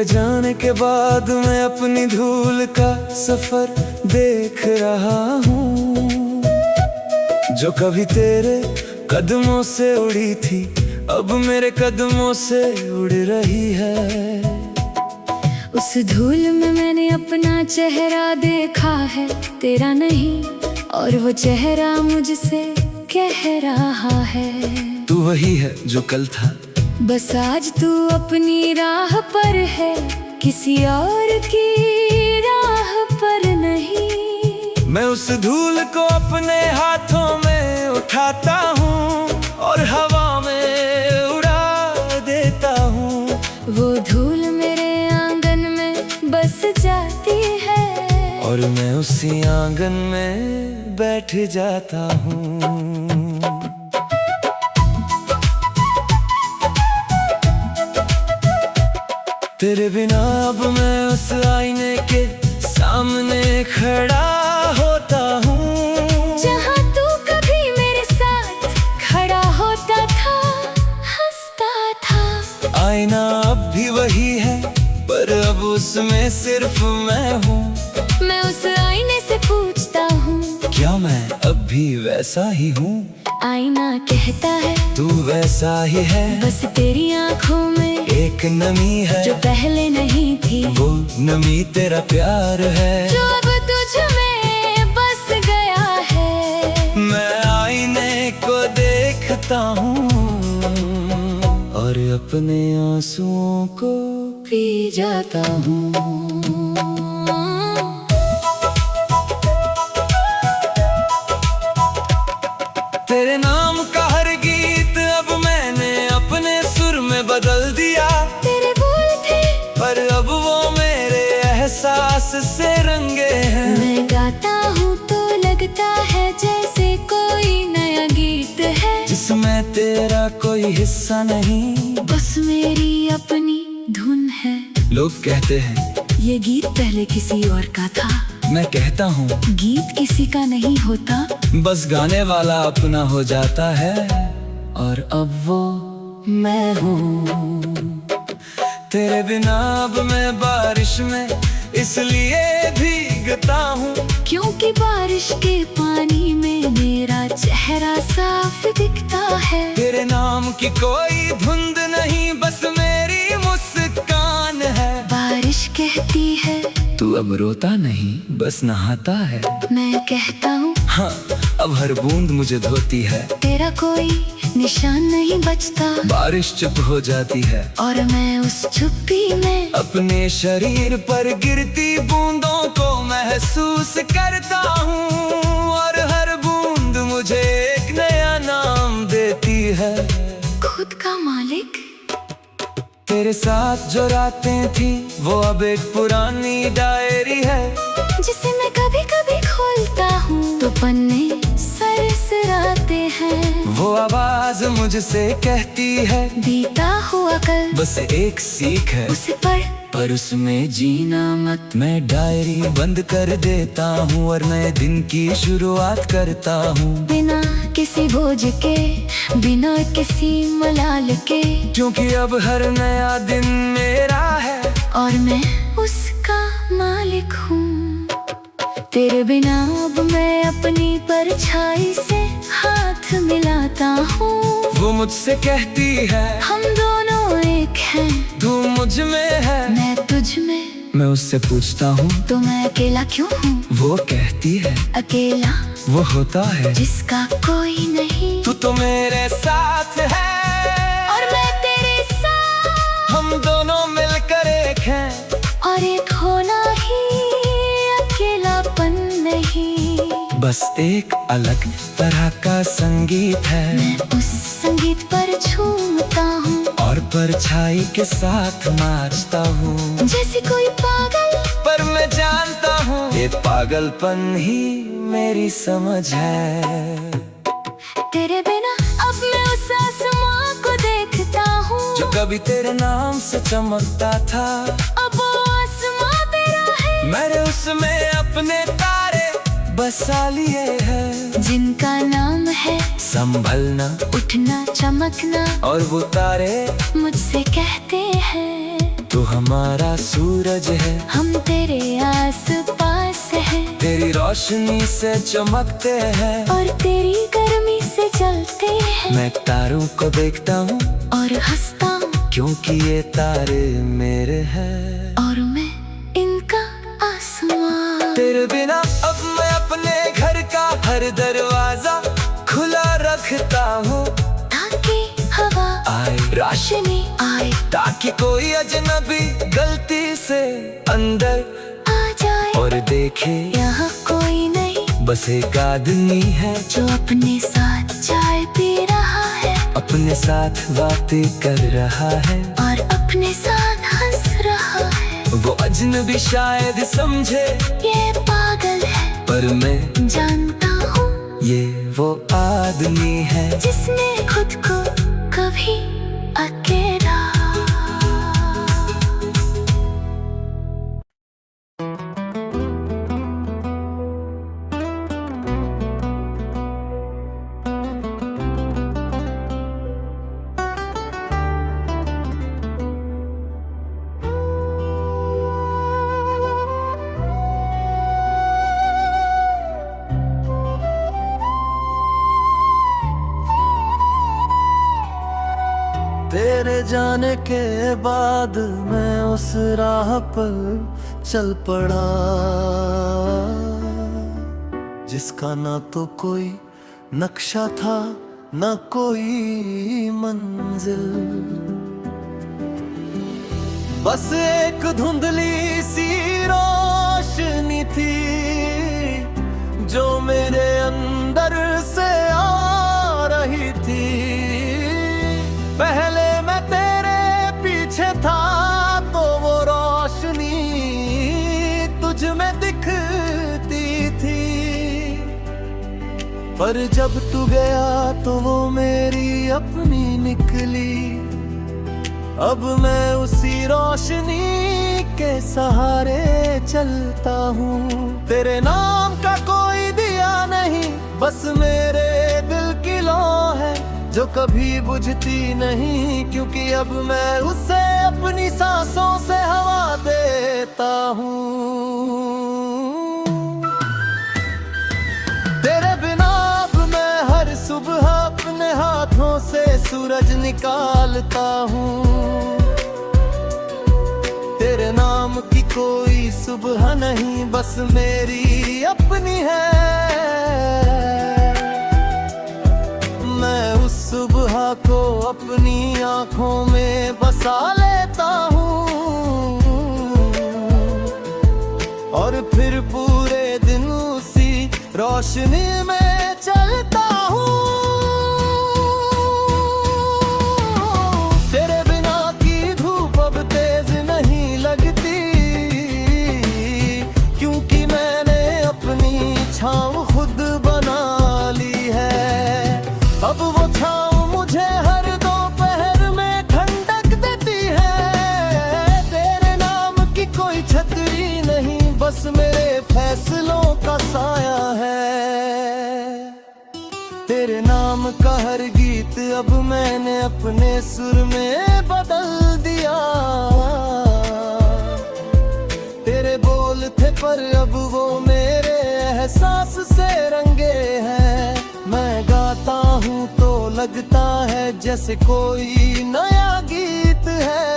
तेरे जाने के बाद मैं अपनी धूल का सफर देख रहा हूँ। जो कभी तेरे कदमों से उड़ी थी अब मेरे कदमों से उड़ रही है। उस धूल में मैंने अपना चेहरा देखा है, तेरा नहीं। और वो चेहरा मुझसे कह रहा है तू वही है जो कल था, बस आज तू अपनी राह पर है, किसी और की राह पर नहीं। मैं उस धूल को अपने हाथों में उठाता हूँ और हवा में उड़ा देता हूँ। वो धूल मेरे आंगन में बस जाती है और मैं उसी आंगन में बैठ जाता हूँ। तेरे बिना अब मैं उस आईने के सामने खड़ा होता हूँ, जहाँ तू कभी मेरे साथ खड़ा होता था, हंसता था। आईना अब भी वही है पर अब उसमें सिर्फ मैं हूँ। मैं उस आईने से पूछता हूँ, क्या मैं अब भी वैसा ही हूँ? आईना कहता है तू वैसा ही है, बस तेरी आँखों में एक नमी है जो पहले नहीं थी। वो नमी तेरा प्यार है जो अब तुझ में बस गया है। मैं आईने को देखता हूँ और अपने आंसुओं को पी जाता हूँ। तेरे नाम का हर गीत अब मैंने अपने सुर में बदल दिया। तेरे बोल थे पर अब वो मेरे एहसास से रंगे हैं। मैं गाता हूँ तो लगता है जैसे कोई नया गीत है, जिसमें तेरा कोई हिस्सा नहीं, बस मेरी अपनी धुन है। लोग कहते हैं ये गीत पहले किसी और का था, मैं कहता हूँ गीत किसी का नहीं होता, बस गाने वाला अपना हो जाता है। और अब वो मैं हूँ। तेरे बिना अब मैं बारिश में इसलिए भीगता हूँ, क्योंकि बारिश के पानी में मेरा चेहरा साफ दिखता है। तेरे नाम की कोई धुंध नहीं, बस मेरी मुस्कान है। बारिश कहती है तू अब रोता नहीं बस नहाता है। मैं कहता हूँ हाँ अब हर बूंद मुझे धोती है। तेरा कोई निशान नहीं बचता, बारिश चुप हो जाती है और मैं उस चुप्पी में अपने शरीर पर गिरती बूंदों को महसूस करता हूँ। और हर बूंद मुझे एक नया नाम देती है, खुद का मालिक। तेरे साथ जो रातें थी वो अब एक पुरानी डायरी है, जिसे मैं कभी कभी खोलता हूँ तो पन्ने सरसराते हैं। वो आवाज मुझसे कहती है बीता हुआ कल बस एक सीख है, उसे पढ़ पर उसमें जीना मत। मैं डायरी बंद कर देता हूँ और नए दिन की शुरुआत करता हूँ, बिना किसी बोझ के, बिना किसी मलाल के। क्योंकि अब हर नया दिन मेरा है और मैं उसका मालिक हूँ। तेरे बिना अब मैं अपनी परछाई से हाथ मिलाता हूँ। वो मुझसे कहती है हम दोनों एक हैं, तू मुझ में है मैं तुझ में। मैं उससे पूछता हूँ तो मैं अकेला क्यों हूँ? वो कहती है अकेला वो होता है जिसका कोई नहीं। तू तो मेरे साथ है और मैं तेरे साथ, हम दोनों मिलकर एक हैं। और एक होना ही अकेलापन नहीं, बस एक अलग तरह का संगीत है। मैं उस संगीत पर झूमता हूँ और परछाई के साथ नाचता हूँ, जैसे कोई पागल। पर मैं जानता हूँ ये पागलपन ही मेरी समझ है। तेरे बिना अब मैं उस आसमां को देखता हूँ, जो कभी तेरे नाम से चमकता था। अब वो आसमां तेरा है, मैंने उसमें अपने तारे बसा लिए हैं, जिनका नाम है संभलना, उठना, चमकना। और वो तारे मुझसे कहते हैं तू हमारा सूरज है, हम तेरे आस पास हैं, तेरी रोशनी से चमकते हैं और तेरी गर्मी से जलते हैं। मैं तारों को देखता हूँ और हंसता हूँ, क्योंकि ये तारे मेरे हैं, और मैं इनका आसमां। तेरे बिना अब मैं अपने घर का हर दरवाजा खुला रखता हूँ, ताकि हवा आए रोशनी आए, ताकि कोई अजनबी गलती से अंदर आ जाए और देखे यहाँ कोई नहीं, बस एक आदमी है जो अपने साथ चाय पी रहा है, अपने साथ बातें कर रहा है, और अपने साथ हंस रहा है। वो अजनबी शायद समझे ये पागल है, पर मैं जानता हूँ ये वो आदमी है जिसने खुद को कभी अकेला। तेरे जाने के बाद मैं उस राह पर चल पड़ा जिसका ना तो कोई नक्शा था ना कोई मंजिल, बस एक धुंधली सी रोशनी थी जो मेरे अंदर से आ रही थी। पहले मैं तेरे पीछे था तो वो रोशनी तुझ में दिखती थी, पर जब तू गया तो वो मेरी अपनी निकली। अब मैं उसी रोशनी के सहारे चलता हूँ। तेरे नाम का कोई दिया नहीं, बस मेरे दिल की लौ है जो कभी बुझती नहीं, क्योंकि अब मैं उसे अपनी सांसों से हवा देता हूँ। तेरे बिना अब मैं हर सुबह अपने हाथों से सूरज निकालता हूँ। तेरे नाम की कोई सुबह नहीं, बस मेरी अपनी है। मैं उस सुबह को अपनी आंखों में बसा लेता हूँ, और फिर पूरे दिन उसी रोशनी में चलता हूँ। तेरे बिना की धूप अब तेज नहीं लगती, क्योंकि मैंने अपनी छाँव खुद बना ली है। अब वो छाँव मुझे हर दोपहर में ठंडक देती है। तेरे नाम की कोई छतरी नहीं, बस मेरे फैसलों का साया है। तेरे नाम का हर गीत अब मैंने अपने सुर में बदल दिया। तेरे बोल थे पर अब वो मेरे एहसास से रंगे हैं। मैं गाता हूँ तो लगता है जैसे कोई नया गीत है,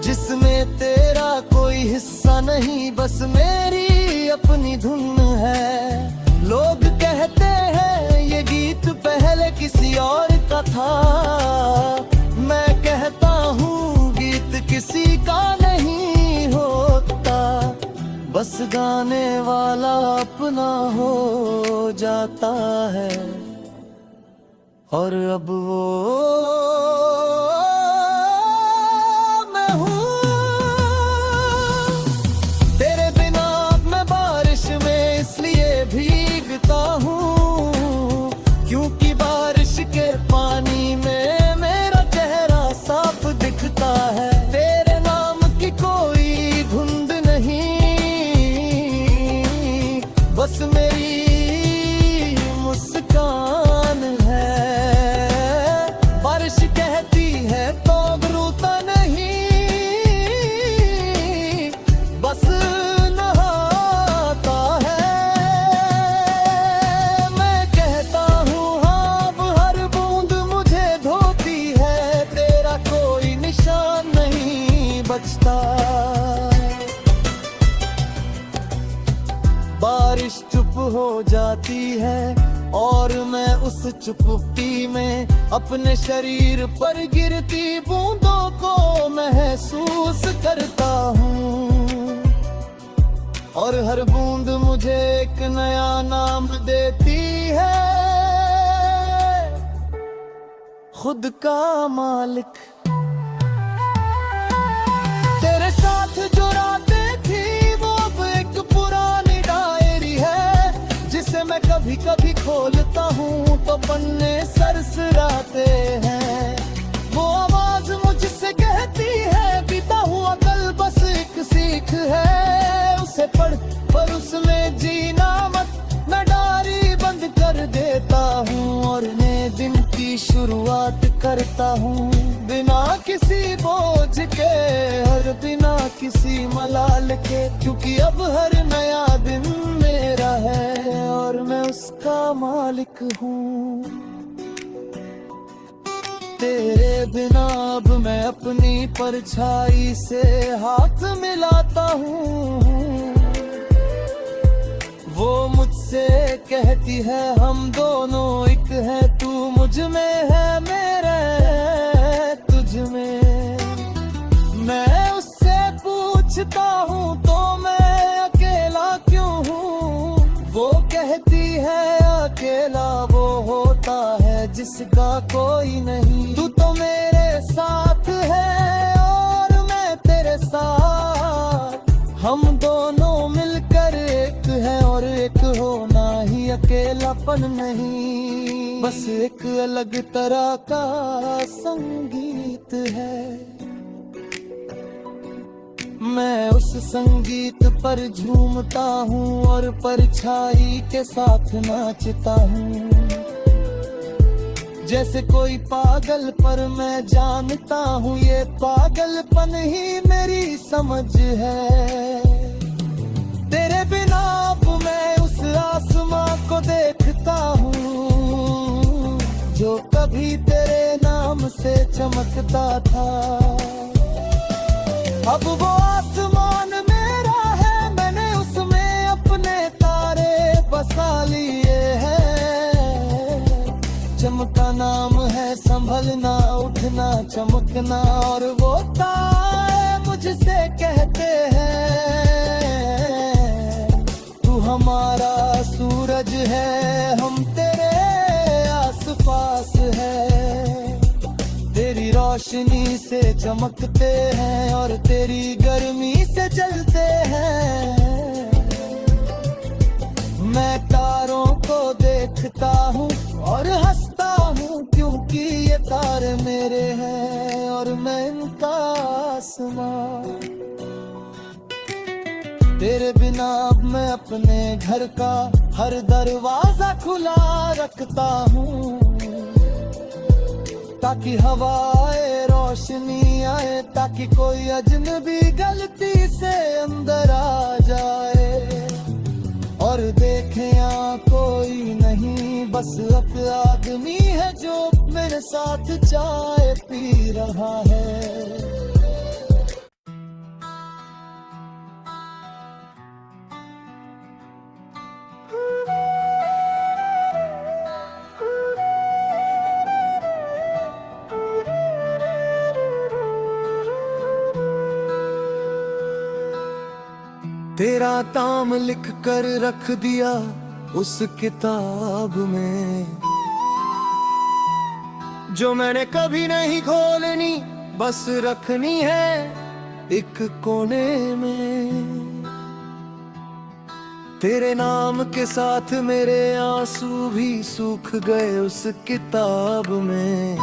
जिसमें तेरा कोई हिस्सा नहीं, बस मेरी अपनी धुन है। लोग कहते हैं ये गीत पहले किसी और का था, मैं कहता हूँ गीत किसी का नहीं होता, बस गाने वाला अपना हो जाता है। और अब वो मैं हूँ। तेरे बिना मैं बारिश में इसलिए भीगता हूँ, क्योंकि बारिश के पानी में मेरा चेहरा साफ दिखता है। तेरे नाम की कोई धुंध नहीं, बस मेरी मुस्कान है। बारिश रिश्ता। बारिश चुप हो जाती है और मैं उस चुप्पी में अपने शरीर पर गिरती बूंदों को महसूस करता हूँ, और हर बूंद मुझे एक नया नाम देती है, खुद का मालिक। तेरे साथ जो रातें थी वो अब एक पुरानी डायरी है, जिसे मैं कभी कभी खोलता हूँ तो पन्ने सरसराते हैं। वो आवाज मुझसे कहती है बीता हुआ कल बस एक सीख है, उसे पढ़ पर उसमें जीना मत। मैं डायरी बंद कर देता हूँ और नए दिन की शुरुआत करता हूँ, बिना किसी बोझ के, हर बिना किसी मलाल के, क्योंकि अब हर नया दिन मेरा है और मैं उसका मालिक हूँ। तेरे बिना अब मैं अपनी परछाई से हाथ मिलाता हूँ, वो मुझसे कहती है हम दोनों एक हैं, तू मुझ में है मेरे तुझ में। मैं उससे पूछता हूँ तो मैं अकेला क्यों हूँ, वो कहती है अकेला वो होता है जिसका कोई नहीं। तू तो मेरे साथ है और मैं तेरे साथ, हम दोनों मिलकर एक है, और एक होना ही अकेलापन नहीं, बस एक अलग तरह का संगीत है। मैं उस संगीत पर झूमता हूँ और परछाई के साथ नाचता हूँ, जैसे कोई पागल, पर मैं जानता हूँ ये पागलपन ही मेरी समझ है। तेरे बिना अब मैं उस आसमां को देखता हूँ जो कभी तेरे नाम से चमकता था। अब वो आसमान मेरा है, मैंने उसमें अपने तारे बसा लिए हैं। चमका नाम है संभलना, उठना, चमकना, और वो तारे मुझसे कहते हैं तू हमारा सूरज है, हम तेरे आसपास है। तेरी रोशनी से चमकते हैं और तेरी गर्मी से जलते हैं। मैं तारों को देखता हूँ और हंसता हूँ, क्योंकि ये तारे मेरे हैं और मैं इनका आसमां। तेरे बिना अब मैं अपने घर का हर दरवाजा खुला रखता हूँ, ताकि हवा आए, रोशनी आए, ताकि कोई अजनबी गलती से अंदर आ जाए और देखे यहाँ कोई नहीं, बस एक आदमी है जो मेरे साथ चाय पी रहा है। तेरा नाम लिख कर रख दिया उस किताब में, जो मैंने कभी नहीं खोलनी, बस रखनी है एक कोने में। तेरे नाम के साथ मेरे आंसू भी सूख गए उस किताब में।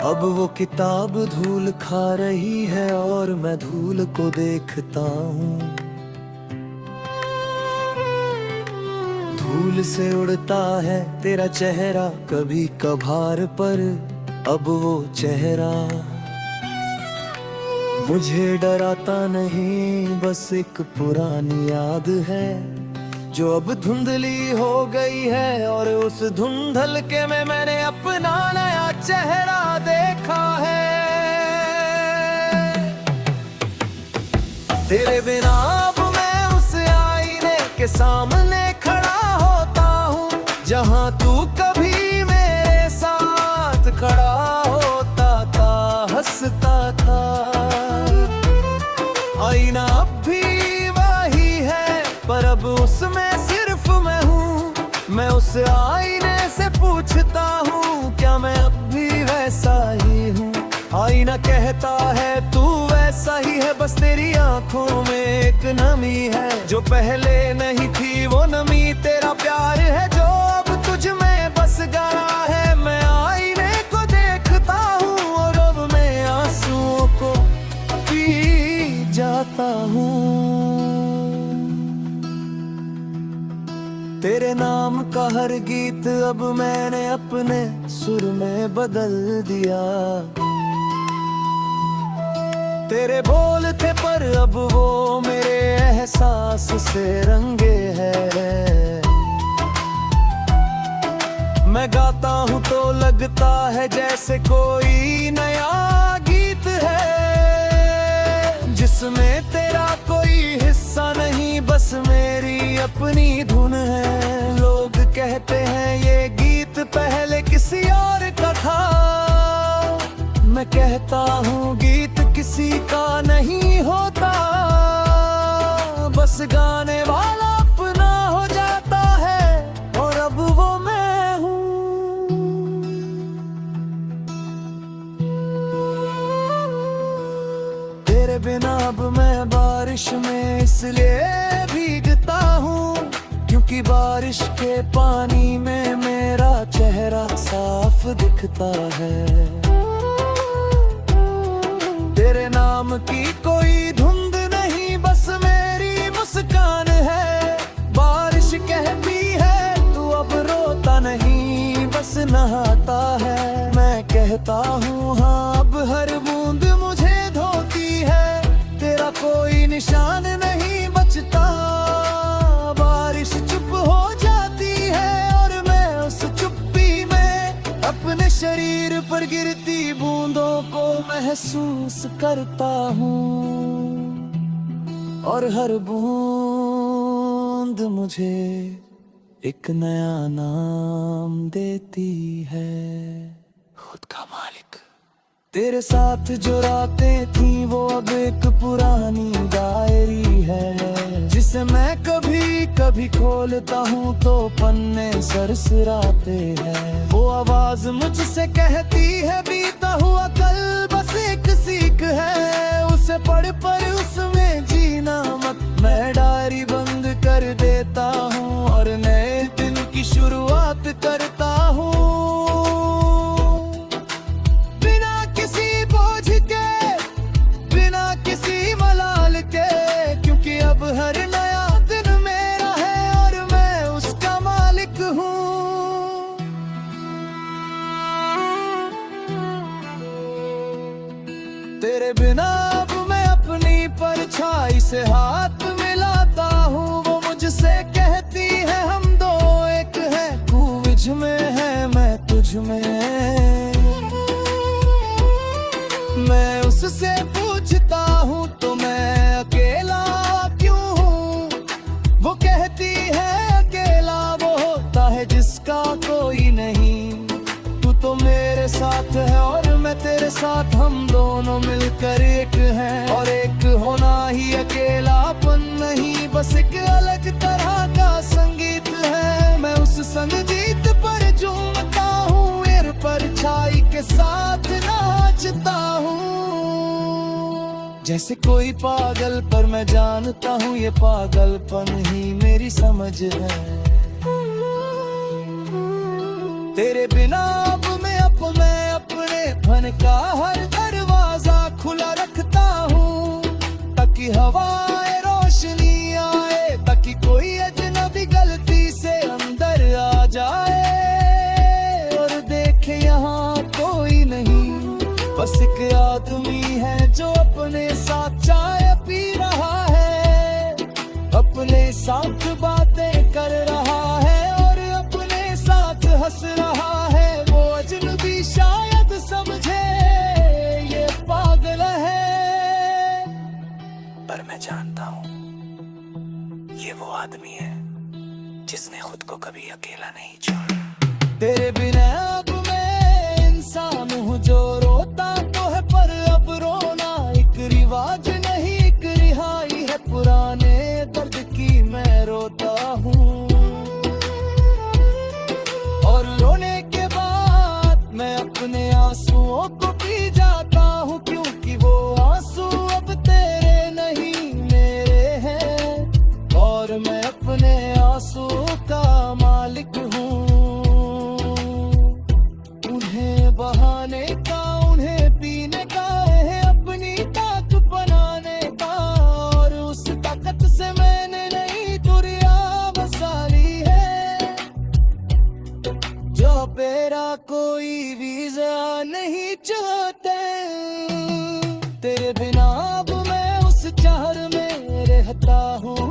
अब वो किताब धूल खा रही है और मैं धूल को देखता हूँ। धूल से उड़ता है तेरा चेहरा कभी कभार पर, अब वो चेहरा मुझे डराता नहीं, बस एक पुरानी याद है जो अब धुंधली हो गई है, और उस धुंधल के में मैंने अपना नया चेहरा देखा है। तेरे बिना अब मैं उस आईने के सामने खड़ा होता हूँ जहाँ तू कभी मेरे साथ खड़ा होता था, हंसता था। आईना अब भी वही है पर अब उसमें सिर्फ मैं हूँ। मैं उस आईने से पूछता हूँ क्या मैं अब भी वैसा ही हूँ। आईना कहता है तू वैसा ही है, बस तेरी आंखों में एक नमी है जो पहले नहीं थी। वो नमी तेरा प्यार है जो अब तुझ में बस गया है। मैं आईने को देखता हूँ और अब मैं आंसुओं को पी जाता हूँ। तेरे नाम का हर गीत अब मैंने अपने सुर में बदल दिया। तेरे बोल थे पर अब वो मेरे एहसास से रंगे हैं। मैं गाता हूँ तो लगता है जैसे कोई नया गीत है जिसमें तेरा कोई हिस्सा नहीं, बस मेरी अपनी धुन है। लोग कहते हैं ये गीत पहले किसी और का था। मैं कहता हूँ गीत किसी का नहीं होता, बस गाने वाला अपना हो जाता है और अब वो मैं हूँ। तेरे बिना अब मैं बारिश में इसलिए भीगता हूँ क्योंकि बारिश के पानी में मेरा चेहरा साफ दिखता है। तेरे नाम की कोई धुंध नहीं, बस मेरी मुस्कान है। बारिश कहती है तू अब रोता नहीं, बस नहाता है। मैं कहता हूँ हाँ अब हर बूंद मुझे धोती है। तेरा कोई निशान नहीं बचता, बारिश चुप हो जाती है और मैं उस चुप्पी में अपने शरीर पर गिरती बूंदों को महसूस करता हूँ और हर बूंद मुझे एक नया नाम देती है, खुद का मालिक। तेरे साथ जो रातें थी वो अब एक पुरानी डायरी है जिसे मैं कभी कभी खोलता हूँ तो पन्ने सरसराते हैं। वो आवाज मुझसे कहती है बीता हुआ कल बस एक सीख है, उसे पढ़ पर उसमें जीना मत। मैं डायरी बंद कर देता हूँ और नए दिन की शुरुआत करता हूँ बिना किसी बोझ के, बिना किसी मलाल के, क्योंकि अब हर नया दिन मेरा है और मैं उसका मालिक हूँ। तेरे बिना अब मैं अपनी परछाई से हाथ मिलाता हूँ। वो मुझसे कहती है हम दो एक है, तू मुझ में है मैं तुझ में। मैं उससे पूछता हूँ तो मैं अकेला क्यों हूँ। वो कहती है अकेला वो होता है जिसका कोई नहीं। तू तो मेरे साथ है और मैं तेरे साथ, हम दोनों मिलकर एक हैं। और एक होना ही अकेलापन नहीं, बस एक अलग तरह का संगीत है। मैं उस संगीत पर झूमता हूँ, एर परछाई के साथ नाचता हूँ। जैसे कोई पागल पर मैं जानता हूँ ये पागलपन ही मेरी समझ है। तेरे बिना अब मैं अपने फन का हर दरवाजा खुला रखता हूँ ताकि हवाए रोशनी आए, ताकि कोई अजनबी गलती से अंदर आ जाए और देखे यहाँ कोई नहीं। बस एक आदमी है जो अपने साथ चाय पी रहा है, अपने साथ बातें कर रहा है और अपने साथ हंस रहा है। वो अजनबी शायद समझे ये पागल है पर मैं जानता हूँ ये वो आदमी है जिसने खुद को कभी अकेला नहीं छोड़ा। तेरे बिना अब मैं इंसान हूँ जो रोता तो है, पर अब रोना एक रिवाज नहीं, एक रिहाई है पुराने दर्द की। मैं रोता हूँ और रोने के बाद मैं अपने आंसुओं को पी जाता हूँ, क्योंकि वो आंसू अब तेरे नहीं मेरे हैं, और मैं अपने आंसू का मालिक हूँ। उन्हें बहाने का, उन्हें पीने का है अपनी ताकत बनाने का, और उस ताकत से मैंने नई दुनिया बसा ली है, जो मेरा कोई वीजा नहीं चाहते। तेरे बिना अब मैं उस शहर में रहता हूँ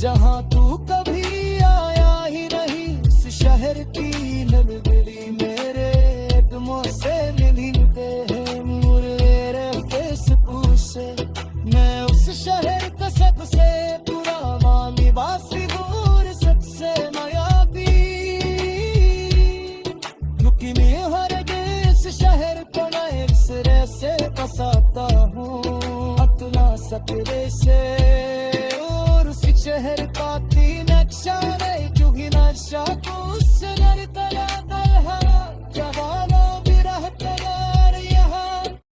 जहाँ तू कभी आया ही नहीं। इस शहर की नलगली मेरे कदमों से मिलते हैं, मेरे फेसबुक से। मैं उस शहर का सबसे पुराना निवासी हूँ, सबसे मायावी क्योंकि मैं हर इस शहर को नए सिरे से बसाता हूँ, अपना सपने से।